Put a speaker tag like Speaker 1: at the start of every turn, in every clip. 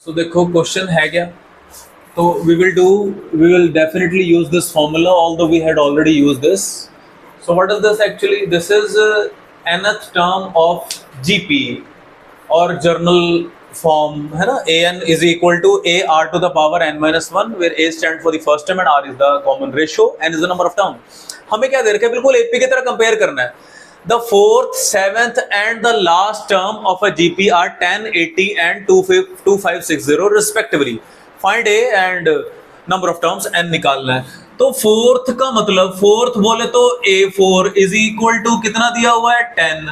Speaker 1: तो देखो क्वेश्चन है क्या, तो we will definitely use this formula although we had already used this. So what is this actually? This is nth term of GP और journal form है ना, an is equal to a r to the power n minus 1 where a stand for the first term and r is the common ratio, n is the number of term. हमें क्या दे रखा है, बिल्कुल AP की तरह compare करना है. The fourth, seventh and the last term of a GP are 10, 80 and 2560 respectively. Find A and number of terms n निकालना है. तो फोर्थ का मतलब, फोर्थ बोले तो A4 इज इक्वल टू कितना दिया हुआ है 10.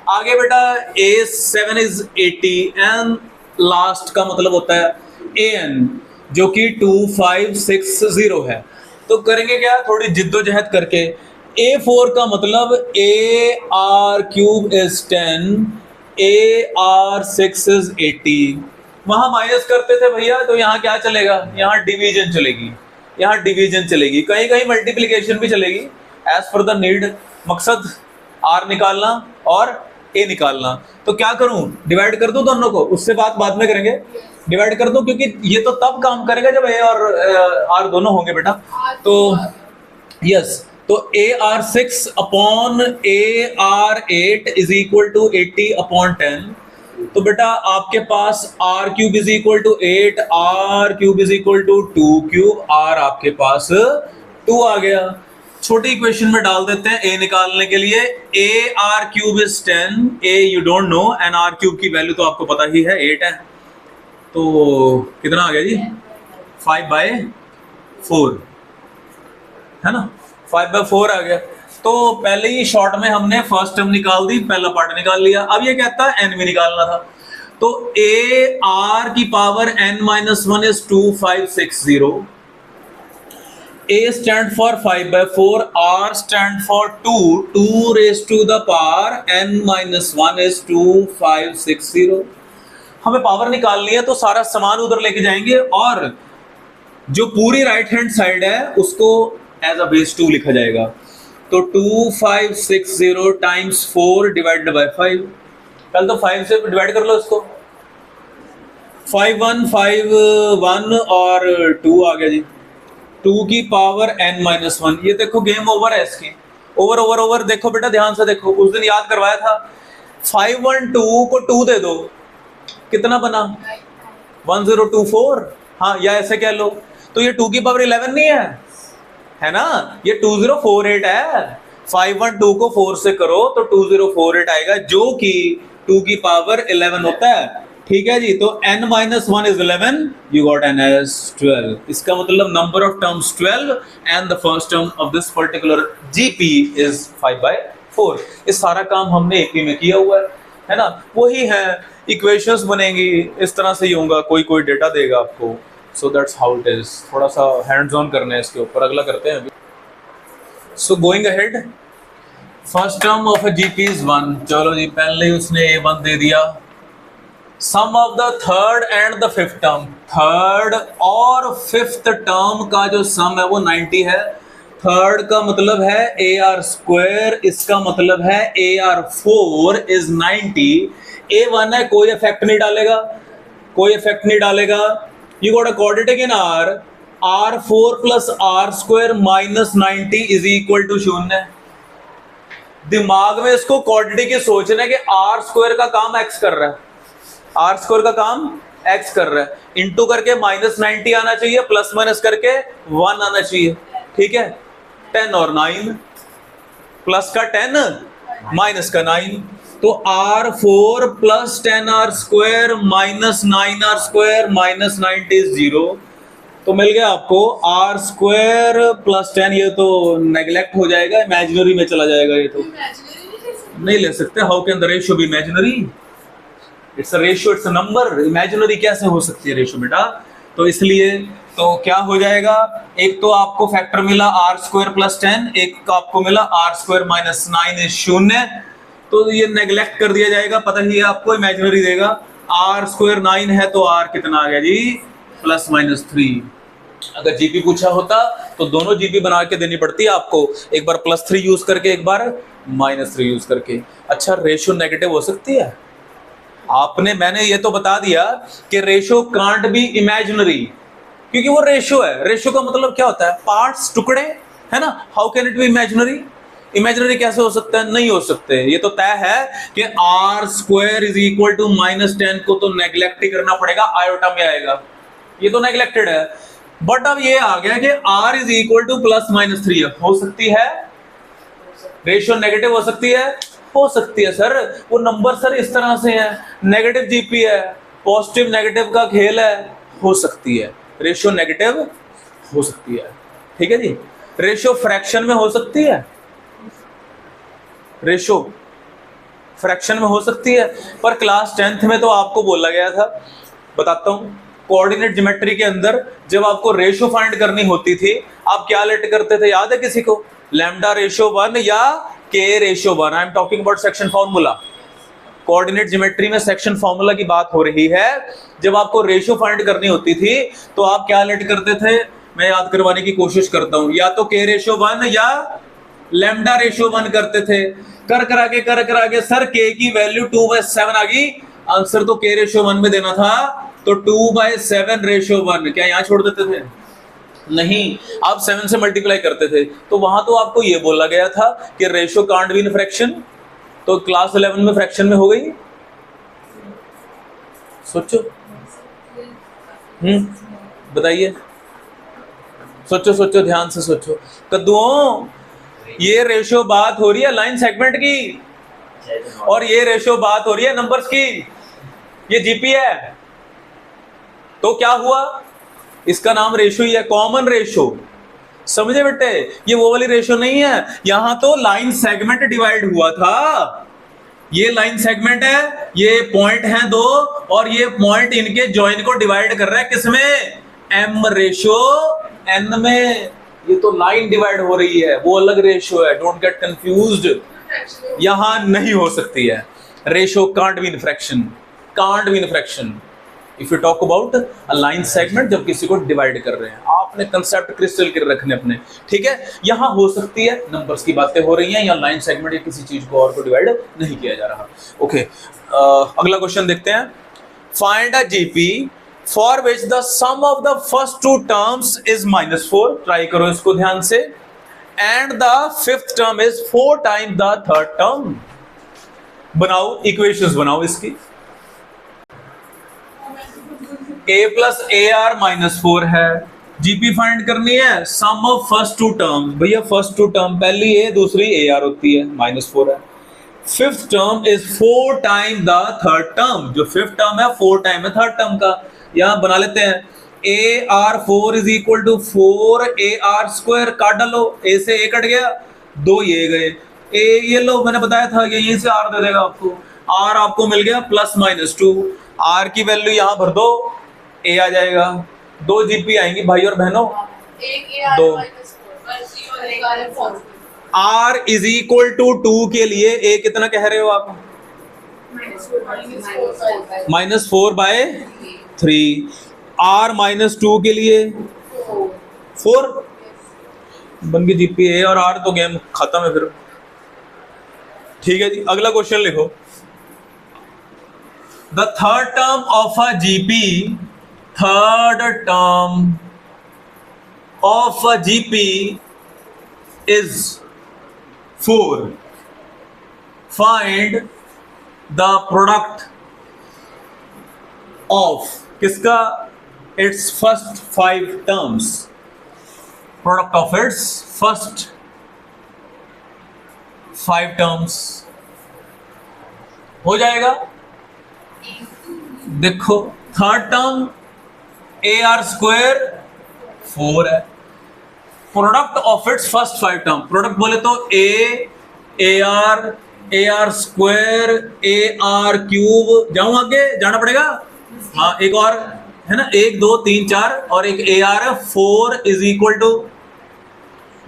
Speaker 1: आगे बेटा A7 इज 80 एंड लास्ट का मतलब होता है AN जो कि 2560 है. तो करेंगे क्या, थोड़ी जिद्दोजहद करके. A4 का मतलब AR cube is 10, AR6 is 80. वहां माइनस करते थे भैया, तो यहाँ क्या चलेगा, यहाँ डिवीजन चलेगी, यहाँ डिवीजन चलेगी, कहीं कहीं मल्टीप्लिकेशन भी चलेगी एज पर द नीड. मकसद R निकालना और A निकालना. तो क्या करूं, डिवाइड कर दूं दोनों को, उससे बात बाद में करेंगे. डिवाइड कर दूं क्योंकि ये तो तब काम करेगा जब A और R दोनों होंगे बेटा. तो यस, तो AR6 upon AR8 is equal to 80 upon 10. तो बेटा आपके पास R cube is equal to 8, R cube is equal to 2 cube, R आपके पास 2 आ गया. छोटी इक्वेशन में डाल देते हैं A निकालने के लिए. AR cube is 10, A you don't know and R cube की वैल्यू तो आपको पता ही है 8 है. तो कितना आ गया जी, 5/4 है ना, 5/4 आ गया. तो पहले ही शॉर्ट में हमने फर्स्ट टर्म निकाल दी, पहला पार्ट निकाल लिया. अब ये कहता है n भी निकालना था. तो AR की power n minus 1 is 2560. A stand for 5/4, R stand for 2 raised to the power n minus 1 is 2560. हमें पावर निकालनी है तो सारा सामान उधर लेके जाएंगे और जो पूरी राइट हैंड साइड है उसको एज अ बेस 2 लिखा जाएगा. तो 2560 टाइम्स 4 डिवाइडेड बाय 5. कल तो 5 से डिवाइड कर लो इसको. 5 1 5 1 और 2 आ गया जी. 2 की पावर n minus 1. ये देखो गेम ओवर है इसकी. Over over over. देखो बेटा ध्यान से देखो, उस दिन याद करवाया था. 512 को 2 दे दो, कितना बना 1024. हाँ, या ऐसे कह लो. तो ये 2 की पावर 11 नहीं है ना, ये 2048 है. 512 को 4 से करो तो 2048 आएगा जो कि 2 की पावर 11 होता है. ठीक है जी. तो n minus 1 is 11, you got n as 12. इसका मतलब number of terms 12 and the first term of this particular GP is 5/4. इस सारा काम हमने AP में किया हुआ है ना. वही है, इक्वेशंस बनेंगी इस तरह से ही होगा, कोई डेटा देगा आपको. So that's how it is. थोड़ा सा हैंड्स ऑन करना है इसके ऊपर, अगला करते हैं अभी. So going ahead, first term of a GP is 1. चलो जी, पहले ही उसने A1 दे दिया. Sum of the third and the fifth term. Third और फिफ्थ टर्म का जो सम है वो 90 है. थर्ड का मतलब है AR स्क्वायर, इसका मतलब है AR4 is 90. A1 है, कोई इफेक्ट नहीं डालेगा, कोई इफेक्ट नहीं डालेगा. You got a quadratic in R. R4 plus R square minus 90 is equal to 0. दिमाग में इसको क्वाड्रेटिक ही सोचना है कि R स्क्वायर का काम X कर रहा है, R स्क्वायर का काम X कर रहा है. इंटू करके -90 आना चाहिए, प्लस माइनस करके 1 आना चाहिए. ठीक है. 10 और 9, प्लस का 10 माइनस का 9. तो R4 plus 10R square minus 9R square minus 90 is 0. तो मिल गया आपको R स्क्वायर प्लस 10. ये तो नेग्लेक्ट हो जाएगा, इमेजिनरी में चला जाएगा. ये तो नहीं ले सकते. How can the ratio be imaginary? It's a ratio, it's a number. Imaginary कैसे हो सकती है रेशियो बेटा? तो इसलिए तो क्या हो जाएगा, एक तो आपको फैक्टर मिला R स्क्वायर प्लस 10, एक आपको मिला R स्क्वायर माइनस 9 इज 0. तो ये नेग्लेक्ट कर दिया जाएगा, पता ही है आपको, इमेजिनरी देगा. R स्क्वायर 9 है तो R कितना आ गया जी, प्लस माइनस 3. अगर GP पूछा होता तो दोनों GP बना के देनी पड़ती है आपको, एक बार +3 यूज करके, एक बार -3 यूज करके. अच्छा, रेशियो नेगेटिव हो सकती है? मैंने ये तो बता दिया कि रेशो कांट बी इमेजिनरी, क्योंकि वो रेशो है। रेशो का मतलब क्या होता है? पार्ट्स, टुकड़े, है ना। How can it be imaginary? Imaginary कैसे हो सकता है? नहीं हो सकते। ये तो तय है कि R square is equal to -10 को तो नेग्लेक्ट ही करना पड़ेगा, आयोटा में आएगा, ये तो नेग्लेक्टेड है। बट अब ये आ गया कि आर इज इक्वल टू +-3 हो सकती है। रेशियो नेगेटिव हो सकती है, हो सकती है सर। वो नंबर सर इस तरह से है, नेगेटिव जीपी है, पॉजिटिव नेगेटिव का खेल है, हो सकती है। रेशियो नेगेटिव हो सकती है, ठीक है जी। रेशियो फ्रैक्शन में हो सकती है, रेशियो फ्रैक्शन में हो सकती है, पर क्लास 10th में तो आपको बोला गया था, बताता हूं, कोऑर्डिनेट ज्योमेट्री के अंदर जब आपको रेशियो फाइंड करनी होती थी, आप क्या लेट करते थे, याद है किसी को? लैम्डा रेशियो 1 या के ratio 1। I am talking about section formula. Coordinate geometry में सेक्शन फॉर्मूला की बात हो रही है। जब आपको रेशियो फाइंड करनी होती थी तो आप क्या लेट करते थे? मैं याद करवाने की कोशिश करता हूं, या तो के रेशियो 1 या लैम्डा रेशियो 1 करते थे। कर करा के सर के की वैल्यू 2/7 आ गई, आंसर तो के रेशियो 1 में देना था, तो 2/7 रेशियो 1 क्या यहां छोड़ देते थे? नहीं, आप 7 से मल्टीप्लाई करते थे। तो वहां तो आपको ये बोला गया था कि ratio can't be in fraction, तो क्लास 11 में फ्रैक्शन में हो गई। सोचो, बताइए, सोचो ध्यान से सोचो कद्दुओं। ये रेशियो बात हो रही है लाइन सेगमेंट की, और ये रेशियो बात हो रही है नंबर्स की। ये जीपी है, तो क्या हुआ? इसका नाम रेशियो ही है, कॉमन रेशियो। समझे बेटे? ये वो वाली रेशियो नहीं है, यहां तो लाइन सेगमेंट डिवाइड हुआ था। ये लाइन सेगमेंट है, ये पॉइंट है 2, और ये पॉइंट इनके जॉइन को डिवाइड कर रहा है किसमें? m रेशियो n में। ये तो लाइन डिवाइड हो रही है, वो अलग रेशियो है, डोंट गेट कंफ्यूज्ड। यहां नहीं हो सकती है ratio, can't be in fraction, can't be in fraction if you talk about a line segment, जब किसी को डिवाइड कर रहे हैं। आपने कंसेप्ट क्रिस्टल कर रखने अपने, ठीक है। यहां हो सकती है, नंबर्स की बातें हो रही हैं, या लाइन सेगमेंट या किसी चीज को और को डिवाइड नहीं किया जा रहा। ओके, अगला क्वेश्चन देखते हैं। Find a GP for which the sum of the first 2 terms is -4, try करो इसको ध्यान से, and the 5th term is 4 times the 3rd term. बनाओ इक्वेशंस, बनाओ इसकी। a प्लस AR -4 है, जीपी फाइंड करनी है, सम ऑफ फर्स्ट 2 टर्म। भैया फर्स्ट 2 टर्म, पहली A दूसरी AR होती है, -4 है। 5th term is 4 time the 3rd term, जो 5th टर्म है 4 टाइम है 3rd टर्म का। यहां बना लेते हैं, AR4 is equal to 4AR square, काट डालो, A से A कट गया, 2 ये गए, ये लो, मैंने बताया था यहीं से R दे देगा आपको, R आपको मिल गया +-2, R की वैल्यू यहां भर दो, A आ जाएगा। 2 जीपी आएंगी भाई और बहनों, 2। R इज इक्वल टू 2 के लिए A कितना कह रहे हो आप? -4/3। R -2 के लिए 4 बन गई जीपी। A और R तो गेम खत्म है फिर, ठीक है जी। अगला क्वेश्चन लिखो। The 3rd term of a GP, 3rd term of a GP is 4. Find the product of किसका? Its first 5 terms. Product of its first 5 terms हो जाएगा। देखो 3rd टर्म AR स्क्वायर 4 है, product of its first 5 term. Product बोले तो AR square, AR cube, जाऊं आगे, जाना पड़ेगा। हाँ, एक और है ना, 1 2 3 4 और एक AR है 4 इज इक्वल टू,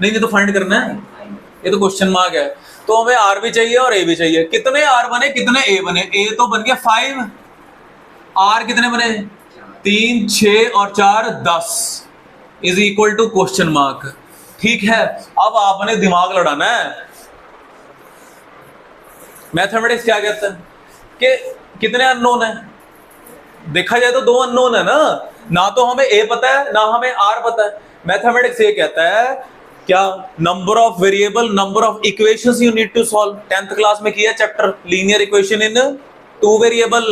Speaker 1: नहीं ये तो फाइंड करना है, ये तो क्वेश्चन मार्क है। तो हमें R भी चाहिए और A भी चाहिए। कितने R बने, कितने A बने? A तो बन गया 5, R कितने बने? 3 6 और 4 10 is equal to question mark. ठीक है, अब आपने दिमाग लड़ाना है। मैथमेटिक्स क्या कहता है कि कितने अननोन है? देखा जाए तो 2 अननोन है ना तो हमें ए पता है ना हमें आर पता है। मैथमेटिक्स ये कहता है क्या, number of variable, number of equations you need to solve. 10th class में किया chapter linear equation in 2 variable,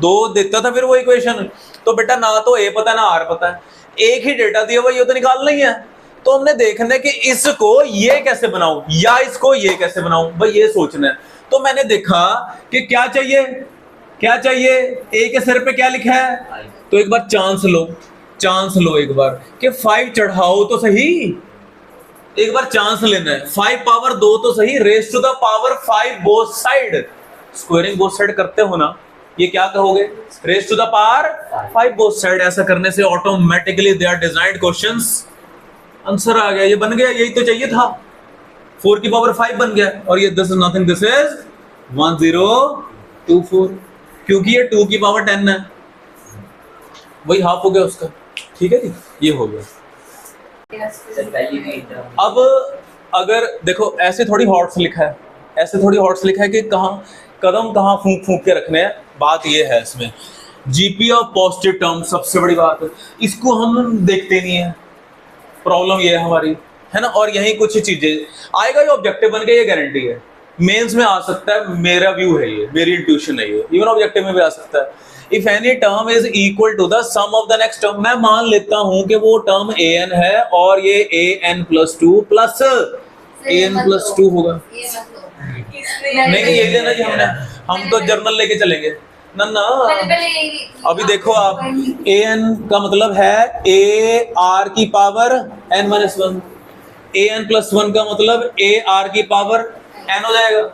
Speaker 1: 2 देता था फिर वो इक्वेशन। तो बेटा ना तो ए पता है ना आर पता है, एक ही डेटा दिया हुआ, ये तो निकालना ही है। तो हमने देखना है कि इसको ये कैसे बनाऊं या इसको ये कैसे बनाऊं, भाई ये सोचना है। तो मैंने देखा कि क्या चाहिए, क्या चाहिए, ए के सिर पे क्या लिखा है, तो एक बार चांस लो एक बार कि 5 चढ़ाओ तो सही, एक बार चांस लेना है। 5 पावर 2 तो सही, raise to the power 5 both side, squaring both side करते हो ना, ये क्या कहोगे, raise to the power 5 both side. ऐसा करने से automatically they are designed questions, answer आ गया, ये बन गया, यही तो चाहिए था। 4 की पावर 5 बन गया, और ये this is nothing, this is 1024, क्योंकि ये 2 की पावर 10 है, वही हाफ हो गया उसका। ठीक है जी, ये हो गया। अब अगर देखो ऐसे थोड़ी हॉट्स लिखा है, ऐसे थोड़ी हॉट्स लिखा है कि कहाँ कदम कहाँ फूंक फूंक के रखने हैं, बात ये है इसमें। जीपी ऑफ पॉजिटिव टर्म सबसे बड़ी बात है, इसको हम देखते नहीं है, प्रॉब्लम ये है हमारी, है ना। और यही कुछ चीजें आएगा, ये ऑब्जेक्टिव बन के, ये गारंटी है मेंस में आ सकता है, मेरा व्यू है ये, मेरी इंट्यूशन है ये, इवन ऑब्जेक्टिव में भी आ सकता है। If any term is equal to the sum of the next term, मैं मान लेता हूं कि वो टर्म an है और ये an+2 प्लस an+2 होगा। नहीं ये लेना जी हमने, हम तो जर्नल लेके चलेंगे ना। अभी देखो आप, an का मतलब है a r की पावर n-1, an+1 का मतलब a r की पावर n हो जाएगा,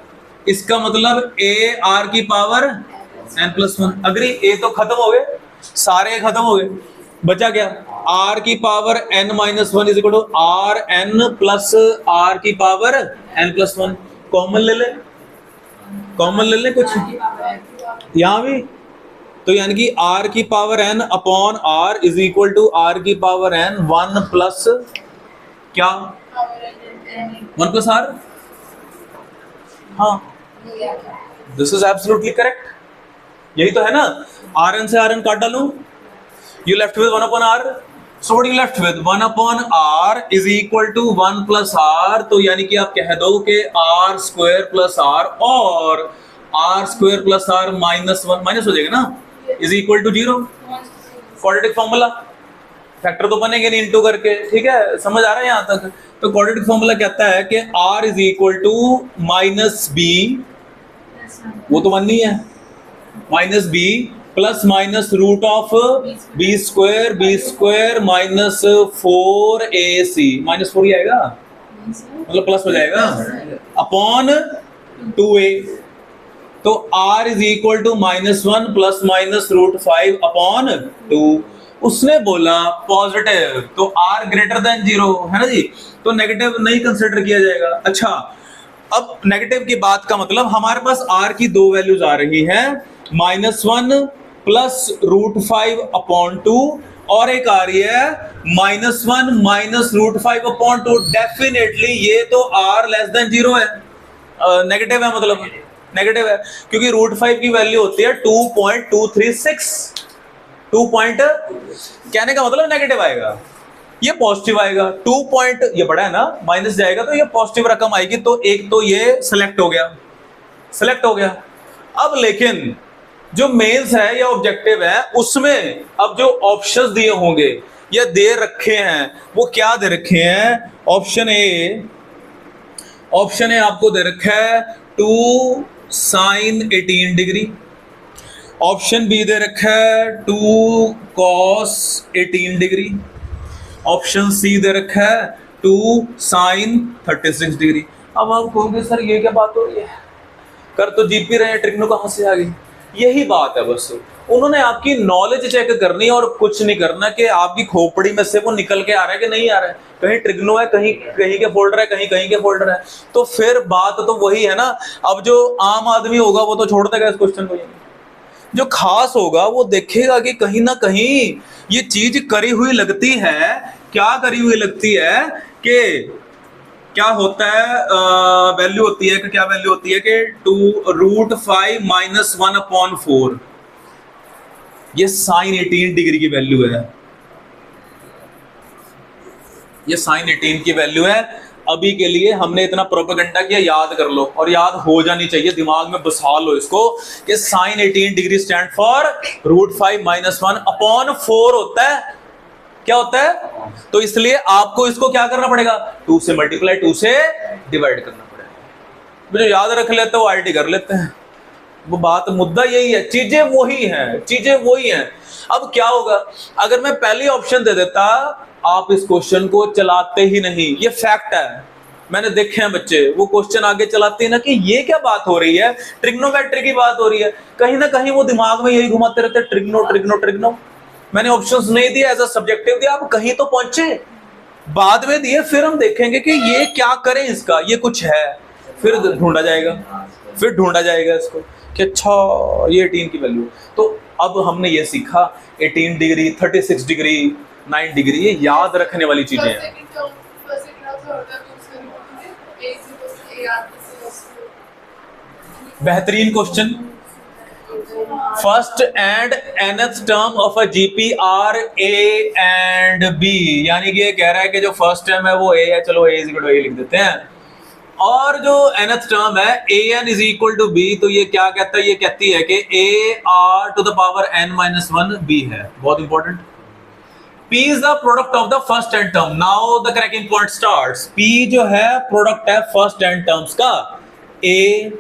Speaker 1: इसका मतलब a r की पावर n+1। अग्री, ए तो खत्म हो गए, सारे खत्म हो गए, बचा क्या, r की power n-1 is equal to rn plus r की पावर n+1। कॉमन ले ले, कॉमन ले ले कुछ यहां भी, तो यानी कि r की power n upon r is equal to r की पावर n 1 प्लस क्या, 1 प्लस r। हाँ, दिस इज एब्सोल्युटली करेक्ट, यही तो है ना। rn से rn काट डालूं, you left with 1 upon r, so what you left with 1 upon r is equal to 1 plus r। तो यानी कि आप कह दो कि r square plus r और r square plus r minus 1 minus हो जाएगा ना, is equal to 0। Quadratic formula, factor तो बनेंगे नहीं इनटू करके, ठीक है, समझ आ रहा है यहाँ तक। तो क्वाड्रेटिक फॉर्मूला कहता है कि r is equal to minus b, वो तो 1 नहीं है, minus b plus minus root of B square minus 4ac, minus 4 ही आएगा, मतलब प्लस हो जाएगा, अपॉन 2a। तो r is equal to -1 plus minus root 5 upon 2। उसने बोला पॉजिटिव, तो r ग्रेटर देन 0 है ना जी, तो नेगेटिव नहीं कंसिडर किया जाएगा। अच्छा, अब नेगेटिव की बात का मतलब हमारे पास r की 2 वैल्यूज आ रही हैं, -1 प्लस रूट 5 अपॉन 2, और एक आ रही है -1 माइनस रूट 5 अपॉन 2। डेफिनेटली ये तो r लेस देन 0 है, नेगेटिव है, मतलब नेगेटिव है, क्योंकि रूट 5 की वैल्यू होती है 2.236। 2 पॉइंट कहने का मतलब नेगेटिव आएगा, ये पॉजिटिव आएगा। 2 पॉइंट ये बड़ा है ना, माइनस जाएगा तो ये पॉजिटिव रकम आएगी, तो एक तो ये सिलेक्ट हो गया, सिलेक्ट हो गया। अब लेकिन जो मेंस है या ऑब्जेक्टिव है, उसमें अब जो ऑप्शंस दिए होंगे या दे रखे हैं, वो क्या दे रखे हैं। ऑप्शन ए आपको दे रखा है 2 sin 18 डिग्री, ऑप्शन बी दे रखा है 2 cos 18 डिग्री, ऑप्शन सी दे रखा है 2 sin 36 डिग्री। अब आप कहोगे सर ये क्या बात हो रही है, कर तो जीत भी रहे हैं, ट्रिग्नो कहां से आ गई। यही बात है, बस उन्होंने आपकी नॉलेज चेक करनी है और कुछ नहीं करना कि आपकी खोपड़ी में से वो निकल के आ रहा है कि नहीं आ रहा है। कहीं ट्रिग्नो है, कहीं कहीं के फोल्डर है, कहीं के फोल्डर है, तो फिर बात तो वही है ना। अब जो आम आदमी होगा वो तो छोड़ देगा इस क्वेश्चन को, जो खास होगा वो देखेगा कि कहीं ना कहीं ये चीज करी हुई लगती है। क्या करी हुई लगती है कि क्या होता है, वैल्यू होती है कि क्या वैल्यू होती है कि 2√5 - 1/4, ये sin 18 डिग्री की वैल्यू है, ये sin 18 की वैल्यू है। अभी के लिए हमने इतना प्रोपेगेंडा किया, याद कर लो और याद हो जानी चाहिए, दिमाग में बसा लो इसको कि sin 18 डिग्री स्टैंड फॉर √5 - 1/4 होता है। क्या होता है? तो इसलिए आपको इसको क्या करना पड़ेगा, 2 से मल्टीप्लाई, 2 से डिवाइड करना पड़ेगा। मुझे याद रख लेते हो आईटी कर लेते हैं, वो बात मुद्दा यही है, चीजें वही हैं, चीजें वही हैं। अब क्या होगा, अगर मैं पहली ऑप्शन दे देता, आप इस क्वेश्चन को चलाते ही नहीं, ये फैक्ट है, मैंने देखे हैं बच्चे वो क्वेश्चन आगे चलाते हैं ना कि ये क्या बात हो रही है, ट्रिग्नोमेट्री की बात हो रही है, कहीं ना कहीं वो दिमाग में यही घुमाते रहते हैं, ट्रिग्नो ट्रिग्नो ट्रिग्नो। मैंने ऑप्शंस नहीं दिए, एज अ सब्जेक्टिव दिया, आप कहीं तो पहुंचे, बाद में दिए, फिर हम देखेंगे कि ये क्या करें इसका, ये कुछ है, फिर ढूंढा जाएगा, फिर ढूंढा जाएगा इसको कि अच्छा ये 18 की वैल्यू। तो अब हमने ये सीखा 18 डिग्री, 36 डिग्री, 9 डिग्री, ये याद रखने वाली चीजें हैं। बेहतरीन question. First and nth term of a GP R A and B, यानी कि ये कह रहा है कि जो फर्स्ट टर्म है वो ए है, चलो a is equal to a लिख देते हैं, और जो nth टर्म है a n is equal to b, तो ये क्या कहता है, ये कहती है कि a are to the power n - 1 बी है। बहुत important. P is the product of the first n term. Now the cracking point starts. P जो है प्रोडक्ट है फर्स्ट n टर्म्स का, ए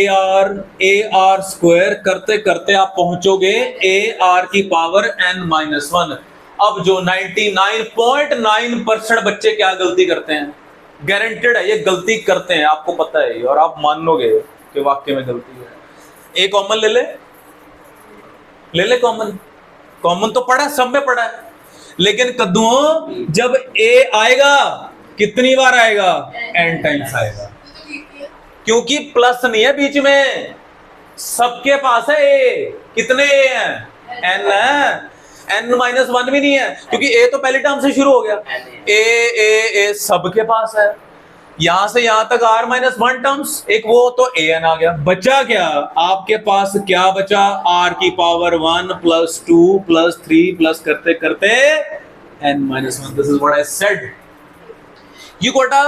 Speaker 1: आर स्क्वायर करते करते आप पहुंचोगे ए आर की पावर n - 1। अब जो 99.9% बच्चे क्या गलती करते हैं, गारंटेड है ये गलती करते हैं, आपको पता है और आप मानोगे कि वाकई में गलती है। ए कॉमन ले ले कॉमन, कॉमन तो पढ़ा है, सब में पढ़ा है, लेकिन कद्दुओं जब ए आएगा कितनी बार आएगा, n टाइम्स आएगा, क्योंकि प्लस नहीं है बीच में, सबके पास है ए, कितने ए हैं, n है, n - 1 भी नहीं है, क्योंकि ए तो पहली टर्म से शुरू हो गया, ए सबके पास है, यहां से यहां तक r - 1 टर्म्स, एक वो तो an आ गया, बचा क्या आपके पास, क्या बचा, r की पावर 1 + 2 + 3 प्लस करते करते n - 1। This is what I said, you got a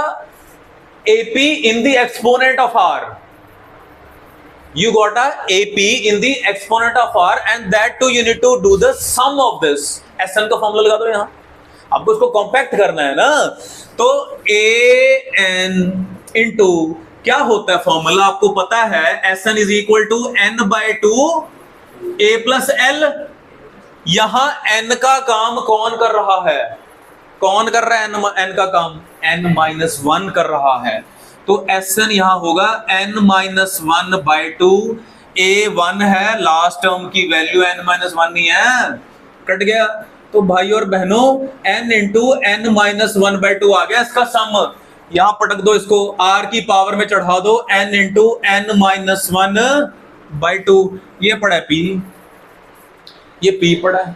Speaker 1: AP in the exponent of r, you got a AP in the exponent of r, and that too you need to do the sum of this। SN का formula लगा दो यहां, आपको इसको compact करना है ना, तो AN इंटू क्या होता है फॉर्मूला आपको पता है, SN is equal to n/2 A + L। यहां n का काम कौन कर रहा है, कौन कर रहा है n का काम, n - 1 कर रहा है, तो SN यहां होगा n - 1/2, A 1 है, लास्ट टर्म की वैल्यू n - 1 नहीं है, कट गया। तो भाई और बहनों n इंटू n - 1/2 आ गया, इसका सम यहां पटक दो, इसको r की पावर में चढ़ा दो, n इंटू n - 1/2, ये पड़ा है p, ये p पड़ा है।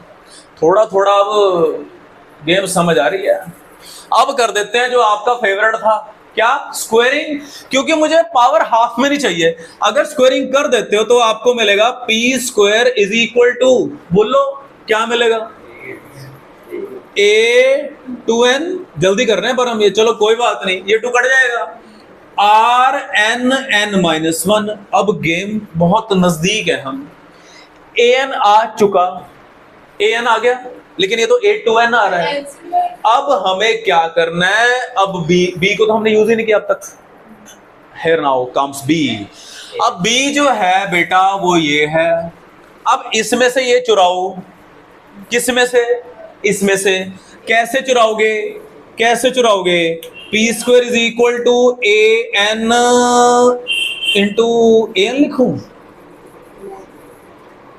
Speaker 1: थोड़ा थोड़ा अब गेम समझ आ रही है। अब कर देते हैं जो आपका फेवरेट था, क्या, स्क्वायरिंग, क्योंकि मुझे पावर हाफ में नहीं चाहिए। अगर स्क्वायरिंग कर देते हो तो आपको मिलेगा p² इज इक्वल टू, बोलो क्या मिलेगा, a2n, जल्दी कर रहे हैं पर हम ये, चलो कोई बात नहीं, ये 2 कट जाएगा, rn - 1। अब गेम बहुत नजदीक है, हम an आ चुका, an आ गया, लेकिन ये तो a2n आ रहा है। अब हमें क्या करना है, अब b को तो हमने यूज ही नहीं किया अब तक, here now comes b। अब b जो है बेटा वो ये है, अब इसमें से ये चुराओ, किसमें से, इसमें से, कैसे चुराओगे, कैसे चुराओगे, p² is equal to an into an लिखूं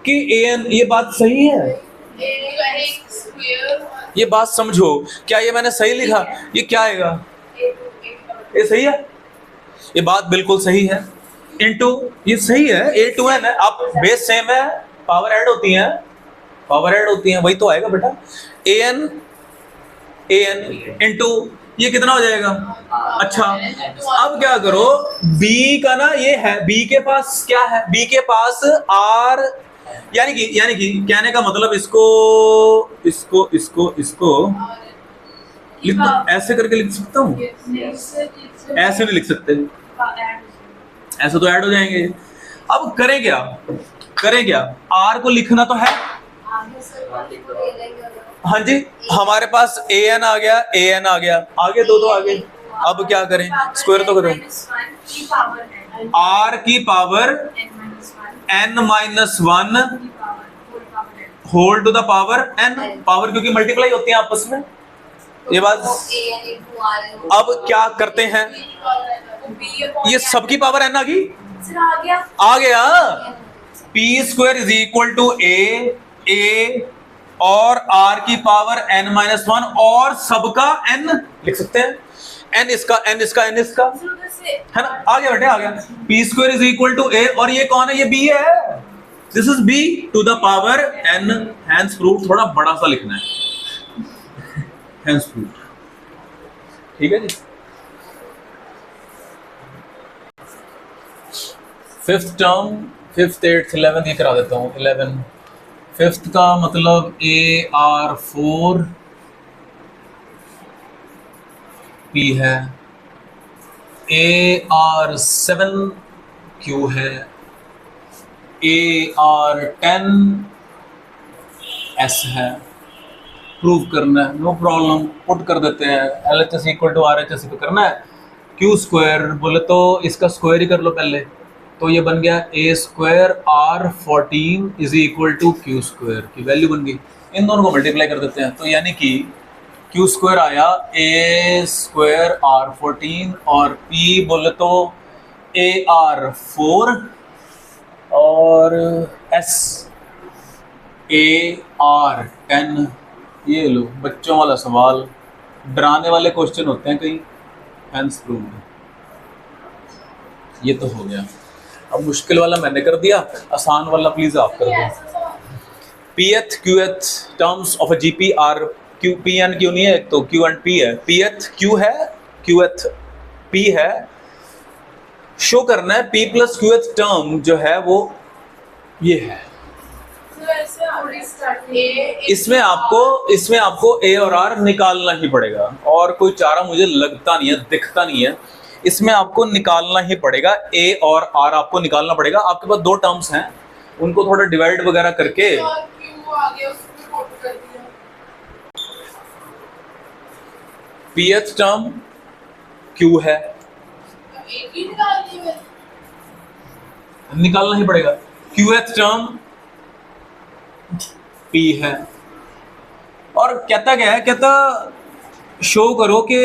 Speaker 1: कि an, ये बात सही है, ये बात समझो, क्या ये मैंने सही लिखा, ये क्या आएगा, ये सही है, ये बात बिल्कुल सही है, इंटू ये सही है, a2n है, अब बेस सेम है, पावर ऐड होती है, पावर ऐड होती है, वही तो आएगा बेटा, an इंटू ये कितना हो जाएगा? अच्छा, अब क्या करो, b का ना ये है, b के पास क्या है, b के पास r, यानी कि कहने का मतलब इसको इसको इसको इसको ऐसे करके लिख सकता हूँ, ऐसे नहीं लिख सकते, ऐसे तो ऐड हो जाएंगे। अब करें क्या, r को लिखना तो है, हाँ जी, हमारे पास an आ गया, आगे दो आगे। अब क्या करें, स्क्वायर तो करें, r की power n-1 whole to the power n, power क्योंकि मल्टीप्लाई होती है आपस में, ये बात। अब क्या करते हैं, ये सबकी पावर n आ गया, p square is equal to a और r की पावर n-1 और सबका n लिख सकते हैं, n इसका है ना, आ गया बेटे, आ गया। p square is equal to a और ये कौन है, ये b है, this is b to the power n, hence proof, थोड़ा बड़ा सा लिखना है, हैंस प्रूफ, ठीक है जी। Fifth term, fifth, eighth, 11th ये करा देता हूँ, 11 फिफ्थ का मतलब AR4 P है, AR7 Q है, AR10 S है, प्रूव करना है, नो प्रॉब्लम, पुट कर देते हैं, LHS इक्वल टू RHS पे करना है, Q स्क्वायर बोले तो इसका स्क्वायर ही कर लो पहले, तो ये बन गया a square R14 is equal to Q square की वैल्यू बन गई, इन दोनों को मल्टीप्लाई कर देते हैं, तो यानी कि Q स्क्वायर आया a स्क्वायर R14 और P बोले तो AR4 और S AR10। ये लो बच्चों वाला सवाल, डराने वाले क्वेश्चन होते हैं कई, हैंस प्रूव्ड, ये तो हो गया। अब मुश्किल वाला मैंने कर दिया, आसान वाला प्लीज आप कर दो। pth qth terms of a GP R Q, P N Q नहीं है, तो क्यू एंड पी है, pth q है, qth p है, शो करना है p प्लस qth टर्म जो है वो ये है, इसमें आपको a और r निकालना ही पड़ेगा, और कोई चारा मुझे लगता नहीं है, दिखता नहीं है, इसमें आपको निकालना ही पड़ेगा, a और r आपको निकालना पड़ेगा। आपके पास दो टर्म्स हैं, उनको थोड़ा डिवाइड वगैरह करके, pth टर्म q है, निकालना ही पड़ेगा, qth टर्म p है, और कहता क्या है, कहता शो करो कि,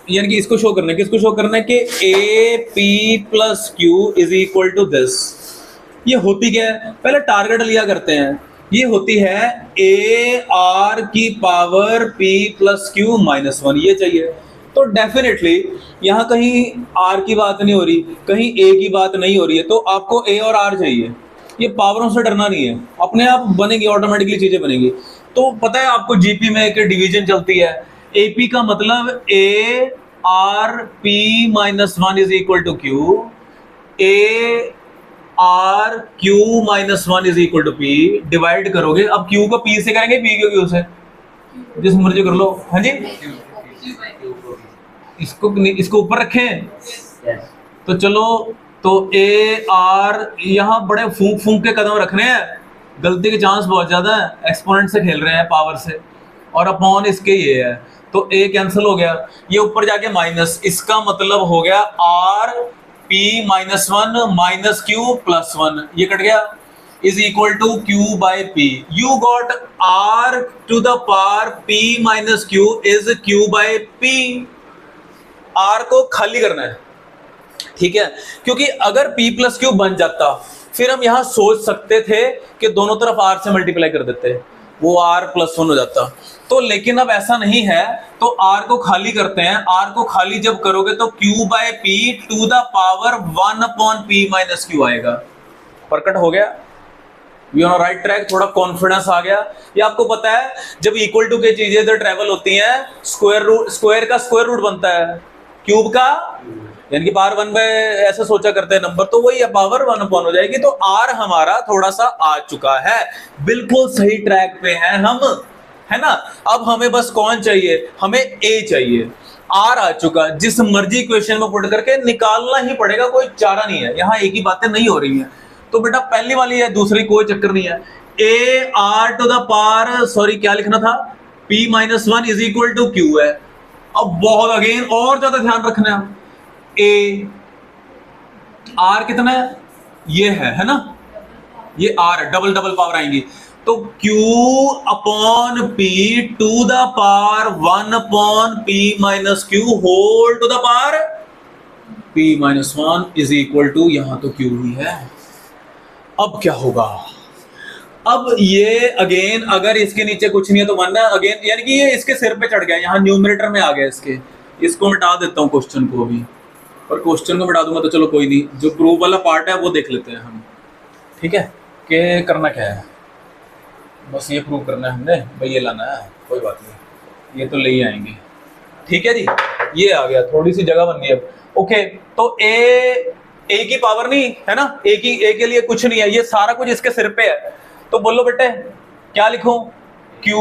Speaker 1: यानी कि इसको शो करना है, किसको शो करना है कि a p plus Q is equal to this. ये होती क्या है, पहले टारगेट लिया करते हैं, ये होती है a r की power p plus Q minus 1, ये चाहिए। तो डेफिनेटली यहाँ कहीं r की बात नहीं हो रही, कहीं a की बात नहीं हो रही है, तो आपको a और r चाहिए, ये पावरों से डरना नहीं है, अपने आप बनेगी, ऑटोमेटिकली चीजें बनेगी। तो पता है आपको जीपी में एक डिवीजन चलती है, AP का मतलब A R P minus 1 is equal to Q, A R Q minus 1 is equal to P, divide करोगे, अब Q को P से करेंगे, P को Q से, जिस मर्जी कर लो, हाँ जी, इसको ऊपर रखें, तो चलो, तो A R, यहाँ बड़े फूंक के कदम रखने हैं, गलती के चांस बहुत ज्यादा है, एक्सपोनेंट से खेल रहे हैं, पावर से, और अपॉन इसके ये है, तो a कैंसिल हो गया, ये ऊपर जाके माइनस, इसका मतलब हो गया r p minus 1 minus q plus 1, ये कट गया, is equal to q by p, you got r to the power p minus q is q by p, r को खाली करना है, ठीक है, क्योंकि अगर p प्लस q बन जाता, फिर हम यहां सोच सकते थे कि दोनों तरफ r से मल्टीप्लाई कर देते, वो r प्लस 1 हो जाता, तो लेकिन अब ऐसा नहीं है, तो r को खाली करते हैं, r को खाली जब करोगे तो q by p to the power 1 upon p minus q आएगा, प्रकट हो गया, वी ऑन राइट ट्रैक, थोड़ा कॉन्फिडेंस आ गया। ये आपको पता है जब इक्वल टू के चीजें इधर ट्रेवल होती हैं, स्क्वायर का स्क्वायर रूट बनता है क्यूब का, यानी कि पावर 1 बाय ऐसे सोचा करते हैं नंबर, तो वही पावर 1 अपॉन हो जाएगी। तो आर हमारा थोड़ा सा आ चुका है, बिल्कुल सही ट्रैक पे हैं हम, है ना। अब हमें बस कौन चाहिए, हमें ए चाहिए। आर आ चुका, जिस मर्जी इक्वेशन में पुट करके निकालना ही पड़ेगा, कोई चारा नहीं है, यहां एक ही बातें नहीं हो रही हैं। तो बेटा पहली वाली है, दूसरी कोई चक्कर नहीं है। A are to the power, sorry क्या लिखना था, p minus 1 is equal to Q है। अब बहुत अगेन और ज्यादा ध्यान रखना है, ए आर कितना है, ये है ना, ये आर है, डबल डबल पावर आएंगी, तो Q upon P to the power 1 upon P minus Q whole to the power P minus 1 is equal to, यहां तो Q ही है। अब क्या होगा, अब ये अगेन अगर इसके नीचे कुछ नहीं है तो मानना अगेन, यानी कि ये इसके सिर पे चढ़ गया, यहां न्यूमरेटर में आ गया इसके। इसको मिटा देता हूं क्वेश्चन को अभी, और क्वेश्चन को मिटा दूंगा तो चलो कोई नहीं, जो प्रूफ वाला पार्ट है वो देख लेते हैं हम, ठीक है। कि करना क्या है, बस ये प्रूव करना है हमने, भाई ये लाना है, कोई बात नहीं, ये तो ले ही आएंगे, ठीक है जी। ये आ गया, थोड़ी सी जगह बन गई अब, ओके। तो ए की पावर नहीं है ना, ए के लिए कुछ नहीं है, ये सारा कुछ इसके सिर पे है। तो बोलो बेटे क्या लिखूं, Q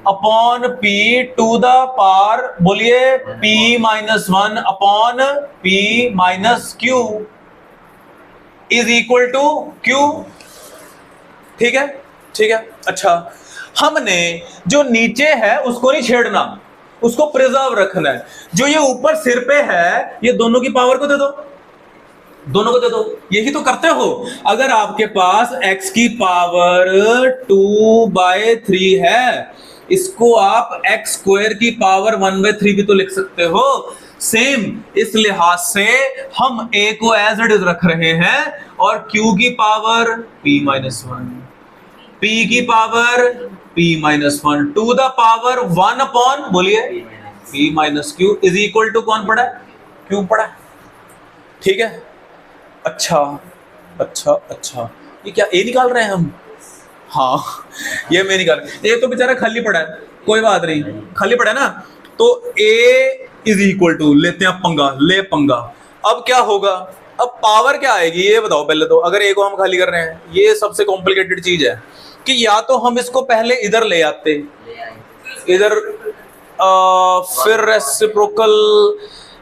Speaker 1: upon P to the power, बोलिए P minus 1 upon P minus Q is equal to Q, ठीक है, ठीक है। अच्छा, हमने जो नीचे है उसको नहीं छेड़ना, उसको प्रिजर्व रखना है। जो ये ऊपर सिर पे है, ये दोनों की पावर को दे दो, दोनों को दे दो, यही तो करते हो। अगर आपके पास x की पावर 2/3 है, इसको आप x स्क्वायर की पावर 1/3 भी तो लिख सकते हो। सेम इस लिहाज से हम a को एज इट इज रख रहे हैं, और q की पावर p माइनस 1, p की power p minus 1 to the power 1 upon, बोलिए p minus q is equal to कौन पड़ा है, q पड़ा है, ठीक है। अच्छा अच्छा अच्छा, ये क्या ए निकाल रहे हैं हम, हाँ ये मैं निकाल, ए तो बेचारा खाली पड़ा है, कोई बात नहीं, खाली पड़ा है ना। तो ए इज इक्वल टू, लेते हैं पंगा, ले पंगा। अब क्या होगा, अब पावर क्या आएगी ये बताओ पहले तो। अगर ए को हम खाली कर रहे हैं, ये सबसे कॉम्प्लिकेटेड चीज है कि या तो हम इसको पहले इधर ले आते, इधर फिर रेसिप्रोकल,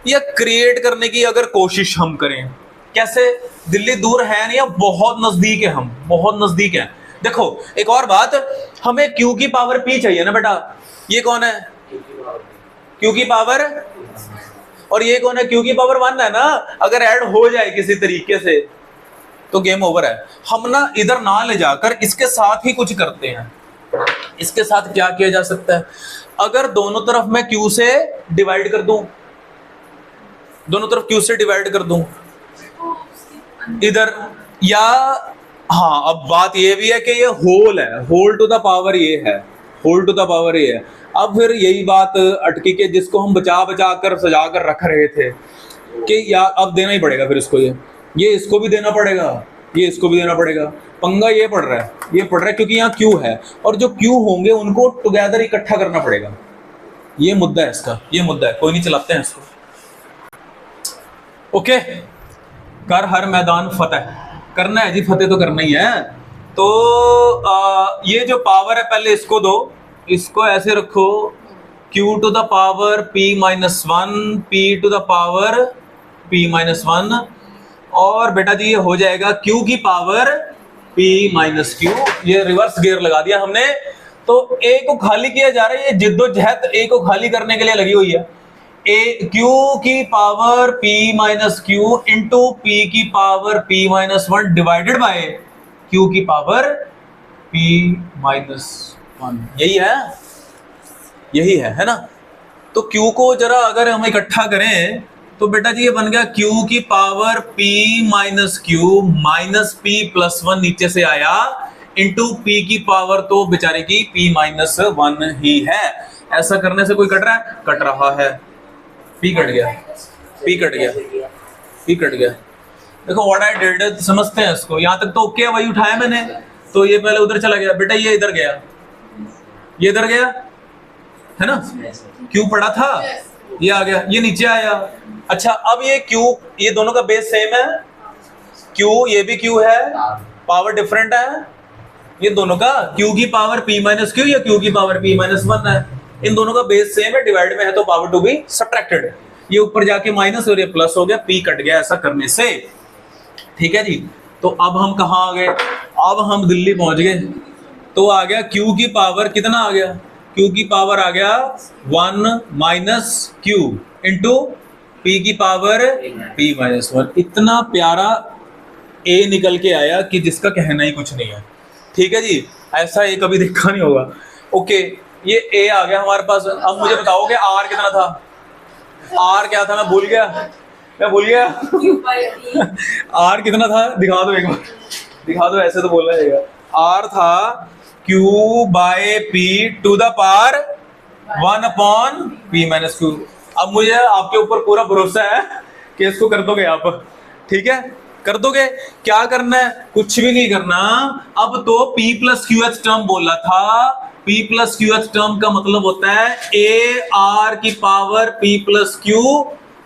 Speaker 1: या क्रिएट करने की अगर कोशिश हम करें, कैसे, दिल्ली दूर है नहीं, बहुत नजदीक है, हम बहुत नजदीक है। देखो एक और बात, हमें Q की पावर P चाहिए ना बेटा, ये कौन है, Q की पावर, और ये कौन है, Q की पावर 1 है ना। अगर ऐड हो जाए किसी तरीके से तो गेम ओवर है। हम ना इधर ना ले जाकर इसके साथ ही कुछ करते हैं। इसके साथ क्या किया जा सकता है, अगर दोनों तरफ मैं Q से डिवाइड कर दूं, दोनों तरफ Q से डिवाइड कर दूं इधर, या हाँ, अब बात ये भी है कि ये होल है, होल टू द पावर ये है, होल टू द पावर ये है। अब फिर यही बात अटकी के जिसको हम बचा बचा कर सजा कर रख रहे थे कि या अब देना ही पड़ेगा फिर इसको, ये इसको भी देना पड़ेगा, ये इसको भी देना पड़ेगा। पंगा ये पड़ रहा है, ये पड़ रहा है क्योंकि यहाँ Q है, और जो Q होंगे उनको टुगेदर इकट्ठा करना पड़ेगा। ये मुद्दा है इसका, ये मुद्दा है, कोई नहीं, चलाते हैं इसको। ओके, कर हर मैदान फतेह, करना है जी, फतेह तो करना ही है। तो ये जो पावर है पहले इसको दो, इसको ऐसे रखो, Q to the power P minus 1, P to the power P minus 1, और बेटा जी ये हो जाएगा Q की पावर P माइनस Q। ये रिवर्स गियर लगा दिया हमने। तो A को खाली किया जा रहा है, ये जिद्दोजहद A को खाली करने के लिए लगी हुई है। Q की power P minus Q into P की power P minus 1 divided by Q की पावर P माइनस 1, यही है, यही है ना। तो Q को जरा अगर हम इकट्ठा करें तो बेटा जी ये बन गया Q की power P minus Q minus P plus 1 नीचे से आया, इंटू P की पावर तो बेचारे की P माइनस 1 ही है। ऐसा करने से कोई कट रहा है, कट रहा है, P कट गया, P कट गया, P कट गया। देखो व्हाट आई डिड, समझते हैं इसको, यहां तक तो ओके है, वही उठाया मैंने। तो ये पहले उधर चला गया बेटा, ये इधर गया, ये इधर गया है ना, क्यू पड़ा था, ये आ गया, ये नीचे आया। अच्छा अब ये क्यू, ये दोनों का बेस सेम है, क्यू ये भी क्यू है, पावर डिफरेंट है, ये दोनों का क्यू की पावर p माइनस क्यू या क्यू की पावर p माइनस 1 है, इन दोनों का बेस सेम है, डिवाइड में है तो पावर टू बी सब्ट्रैक्टेड है, ये ऊपर जाके माइनस और ये प्लस हो गया, p कट गया ऐसा करने से। ठीक है जी, तो अब हम कहाँ आ गए, अब हम दिल्ली पहुंच गए, तो आ गया q की पावर कितना आ गया, q की पावर आ गया 1 माइनस क्यू इंटू p की पावर p माइनस 1। इतना प्यारा a निकल के आया कि जिसका कहना ही कुछ नहीं है। ठीक है जी, ऐसा ए कभी देखा नहीं होगा। ओके, ये ए आ गया हमारे पास। अब मुझे बताओ कि आर कितना था, आर क्या था, मैं भूल गया आर कितना था, दिखा दो एक बार, दिखा दो, ऐसे तो बोलना चाहिए। आर था Q by P to the power 1 upon P minus Q. अब मुझे आपके ऊपर पूरा भरोसा है कि इसको कर दोगे आप, ठीक है, कर दोगे। क्या करना है, कुछ भी नहीं करना। अब तो P plus qth term बोला था, P plus qth term का मतलब होता है ए आर की power P plus Q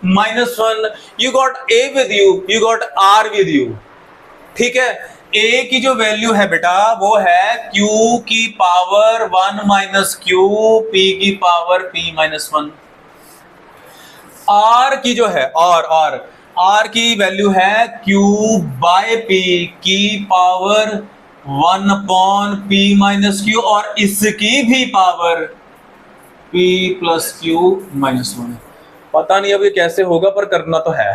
Speaker 1: minus 1। You got A with you got R with you. ठीक है, ए की जो वैल्यू है बेटा वो है Q की पावर 1 माइनस क्यू, P की पावर P माइनस 1। आर की जो है आर की वैल्यू है Q बाय P की power 1 upon P minus Q, और इसकी भी power P plus Q minus 1। पता नहीं अब ये कैसे होगा, पर करना तो है।